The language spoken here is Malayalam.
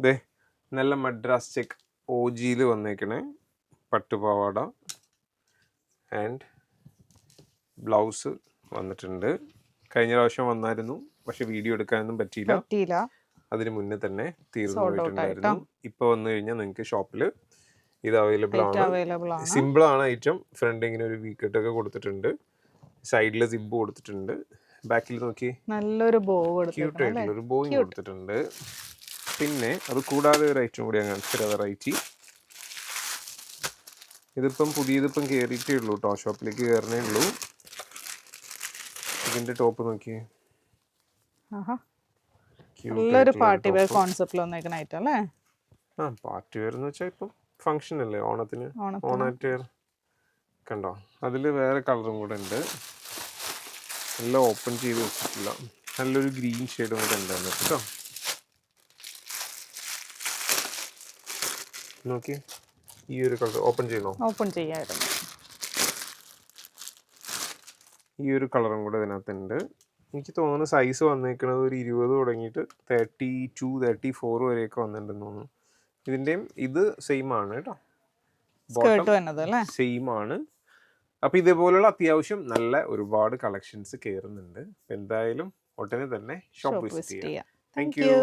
ദേ നല്ല മദ്രാസ് ചെക്ക് OGയിൽ വന്നേക്കണേ പട്ടുപാവാട ആൻഡ് ബ്ലൗസ് വന്നിട്ടുണ്ട്. കഴിഞ്ഞ പ്രാവശ്യം വന്നായിരുന്നു, പക്ഷെ വീഡിയോ എടുക്കാനൊന്നും പറ്റിയില്ല. അതിന് മുന്നേ തന്നെ തീർന്നു പോയിട്ടുണ്ടായിരുന്നു. ഇപ്പൊ വന്നു കഴിഞ്ഞാൽ നിങ്ങൾക്ക് ഷോപ്പിൽ ഇത് അവൈലബിൾ ആണ്. സിമ്പിൾ ആണ് ഐറ്റം. ഫ്രണ്ട് ഇങ്ങനെ ഒരു വീക്കെട്ടൊക്കെ കൊടുത്തിട്ടുണ്ട്, സൈഡിൽ സിബ് കൊടുത്തിട്ടുണ്ട്, ബാക്കിൽ നോക്കി നല്ലൊരു ബോ ക്യൂട്ട് ആയിട്ടുള്ള ഒരു ബോയും കൊടുത്തിട്ടുണ്ട്. പിന്നെ അത് കൂടാതെ ഒരു ഐറ്റം കൂടി ഞാൻ കാണിച്ചത് വെറൈറ്റി. ഇതിപ്പം പുതിയതിപ്പം കയറിയിട്ടേ ഉള്ളൂ കേട്ടോ, ഷോപ്പിലേക്ക് കയറണേ ഉള്ളൂ. ഇതിന്റെ ടോപ്പ് നോക്കിയേ, നല്ലൊരു പാർട്ടി വെയർ കോൺസെപ്റ്റിൽ വന്നേക്കണ ഐറ്റം അല്ലേ? പാർട്ടി വെയർ എന്ന് വെച്ചാൽ ഇപ്പം ഫംഗ്ഷൻ അല്ലേ, ഓണത്തിന് ഓണാറ്റ് വെയർ കണ്ടോ. അതിൽ വേറെ കളറും കൂടെ ഉണ്ട്, എല്ലാം ഓപ്പൺ ചെയ്ത് വെച്ചിട്ടില്ല. നല്ലൊരു ഗ്രീൻ ഷെയ്ഡും കൂടെ ഉണ്ടായിരുന്നു കേട്ടോ. നോക്കി ഈ ഒരു കളർ ഓപ്പൺ ചെയ്യണോ? ഓപ്പൺ ചെയ്യായിരുന്നു. ഈ ഒരു കളറും കൂടെ ഇതിനകത്തുണ്ട്. എനിക്ക് തോന്നുന്നു സൈസ് വന്നേക്കുന്നത് ഒരു 20 തുടങ്ങിയിട്ട് 32, 34 വരെയൊക്കെ വന്നിട്ടുണ്ടെന്ന് തോന്നുന്നു. ഇതിൻ്റെയും ഇത് സെയിം ആണ് കേട്ടോ, സെയിം ആണ്. അപ്പോൾ ഇതേപോലുള്ള അത്യാവശ്യം നല്ല ഒരുപാട് കളക്ഷൻസ് കയറുന്നുണ്ട്. എന്തായാലും ഉടനെ തന്നെ ഷോപ്പ് വിസിറ്റ് ചെയ്യാം. Thank you.